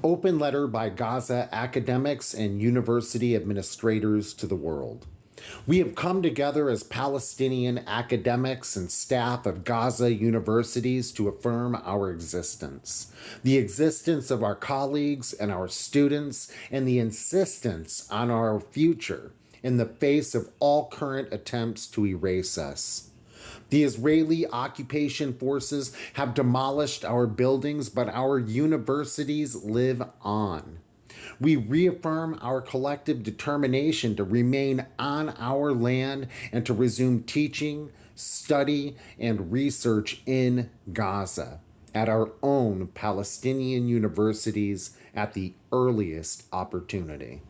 Open letter by Gaza academics and university administrators to the world. We have come together as Palestinian academics and staff of Gaza universities to affirm our existence, the existence of our colleagues and our students, and the insistence on our future in the face of all current attempts to erase us. The Israeli occupation forces have demolished our buildings, but our universities live on. We reaffirm our collective determination to remain on our land and to resume teaching, study, and research in Gaza at our own Palestinian universities at the earliest opportunity.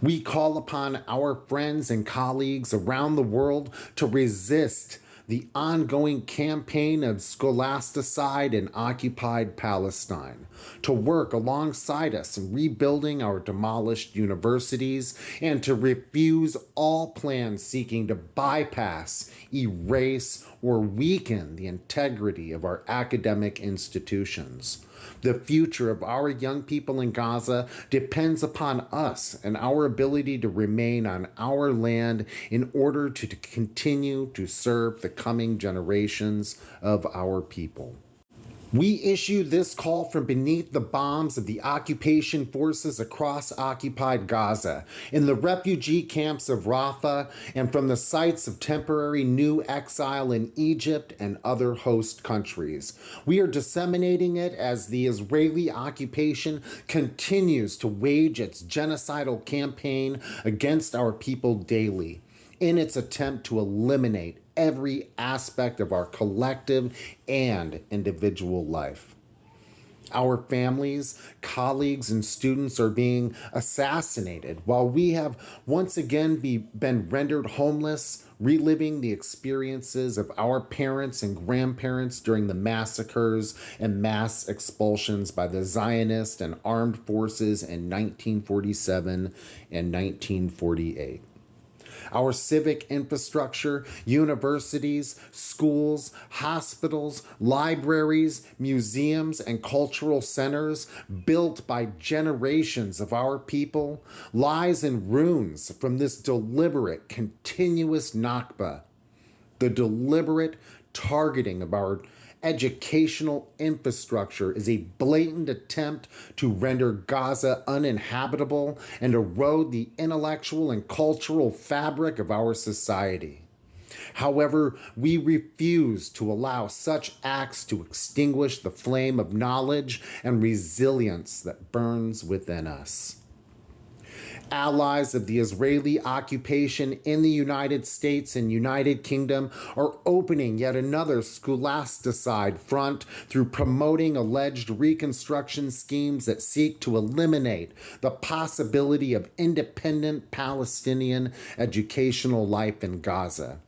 We call upon our friends and colleagues around the world to resist the ongoing campaign of scholasticide in occupied Palestine, to work alongside us in rebuilding our demolished universities, and to refuse all plans seeking to bypass, erase, or weaken the integrity of our academic institutions. The future of our young people in Gaza depends upon us and our ability to remain on our land in order to continue to serve the coming generations of our people. We issue this call from beneath the bombs of the occupation forces across occupied Gaza, in the refugee camps of Rafah, and from the sites of temporary new exile in Egypt and other host countries. We are disseminating it as the Israeli occupation continues to wage its genocidal campaign against our people daily, in its attempt to eliminate every aspect of our collective and individual life. Our families, colleagues, and students are being assassinated while we have once again been rendered homeless, reliving the experiences of our parents and grandparents during the massacres and mass expulsions by the Zionist and armed forces in 1947 and 1948. Our civic infrastructure, universities, schools, hospitals, libraries, museums, and cultural centers built by generations of our people lies in ruins from this deliberate, continuous Nakba, the deliberate targeting of our educational infrastructure is a blatant attempt to render Gaza uninhabitable and erode the intellectual and cultural fabric of our society. However, we refuse to allow such acts to extinguish the flame of knowledge and resilience that burns within us. Allies of the Israeli occupation in the United States and United Kingdom are opening yet another scholasticide front through promoting alleged reconstruction schemes that seek to eliminate the possibility of independent Palestinian educational life in Gaza.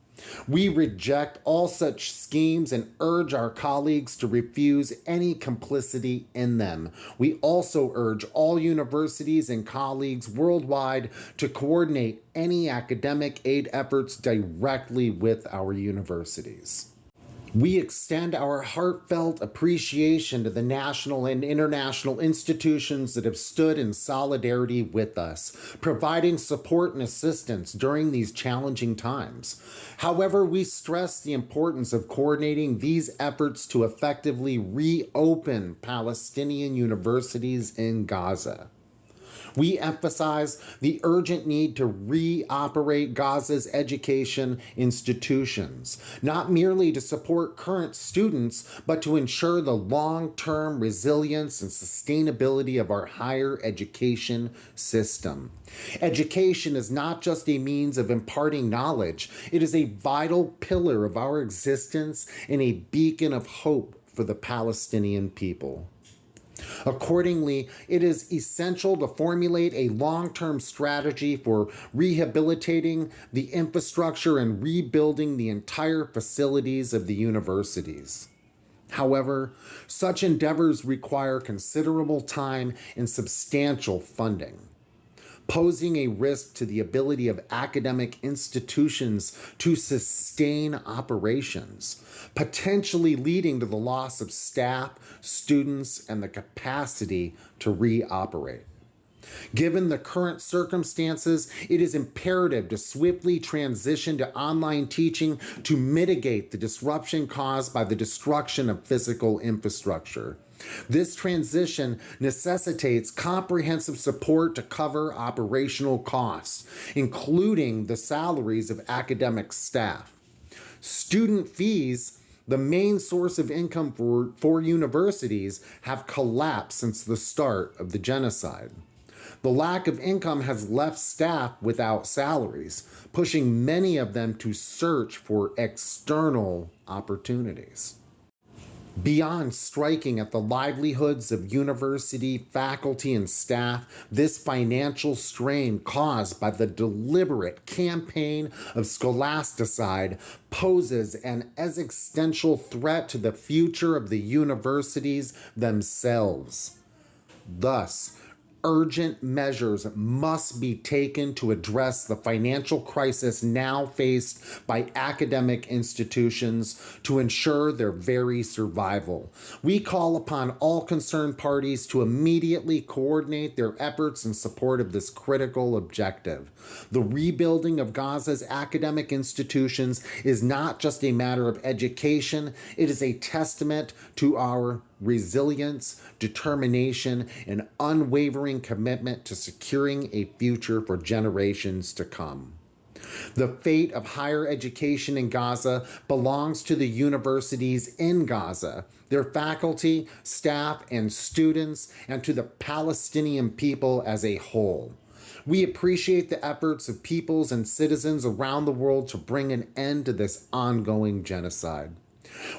We reject all such schemes and urge our colleagues to refuse any complicity in them. We also urge all universities and colleagues worldwide to coordinate any academic aid efforts directly with our universities. We extend our heartfelt appreciation to the national and international institutions that have stood in solidarity with us, providing support and assistance during these challenging times. However, we stress the importance of coordinating these efforts to effectively reopen Palestinian universities in Gaza. We emphasize the urgent need to reoperate Gaza's education institutions, not merely to support current students, but to ensure the long-term resilience and sustainability of our higher education system. Education is not just a means of imparting knowledge, it is a vital pillar of our existence and a beacon of hope for the Palestinian people. Accordingly, it is essential to formulate a long-term strategy for rehabilitating the infrastructure and rebuilding the entire facilities of the universities. However, such endeavors require considerable time and substantial funding. posing a risk to the ability of academic institutions to sustain operations, potentially leading to the loss of staff, students, and the capacity to reoperate. Given the current circumstances, it is imperative to swiftly transition to online teaching to mitigate the disruption caused by the destruction of physical infrastructure. This transition necessitates comprehensive support to cover operational costs, including the salaries of academic staff. Student fees, the main source of income for universities, have collapsed since the start of the genocide. The lack of income has left staff without salaries, pushing many of them to search for external opportunities. Beyond striking at the livelihoods of university faculty and staff, this financial strain caused by the deliberate campaign of scholasticide poses an existential threat to the future of the universities themselves. Thus, urgent measures must be taken to address the financial crisis now faced by academic institutions to ensure their very survival. We call upon all concerned parties to immediately coordinate their efforts in support of this critical objective. The rebuilding of Gaza's academic institutions is not just a matter of education, it is a testament to our resilience, determination, and unwavering commitment to securing a future for generations to come. The fate of higher education in Gaza belongs to the universities in Gaza, their faculty, staff, and students, and to the Palestinian people as a whole. We appreciate the efforts of peoples and citizens around the world to bring an end to this ongoing genocide.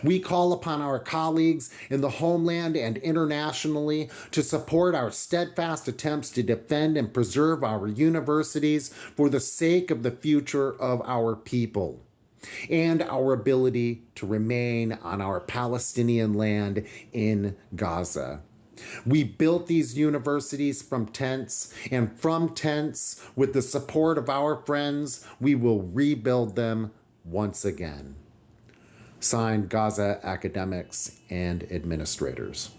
We call upon our colleagues in the homeland and internationally to support our steadfast attempts to defend and preserve our universities for the sake of the future of our people and our ability to remain on our Palestinian land in Gaza. We built these universities from tents, and from tents, with the support of our friends, we will rebuild them once again. Signed, Gaza academics and administrators.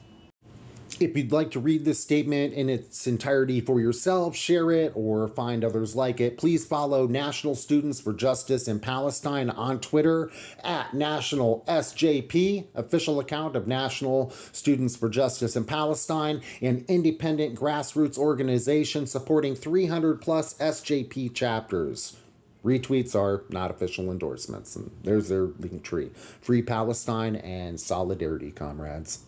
If you'd like to read this statement in its entirety for yourself, share it, or find others like it, please follow National Students for Justice in Palestine on Twitter at National SJP, official account of National Students for Justice in Palestine, an independent grassroots organization supporting 300 plus SJP chapters. Retweets are not official endorsements, and there's their link tree. Free Palestine and solidarity, comrades.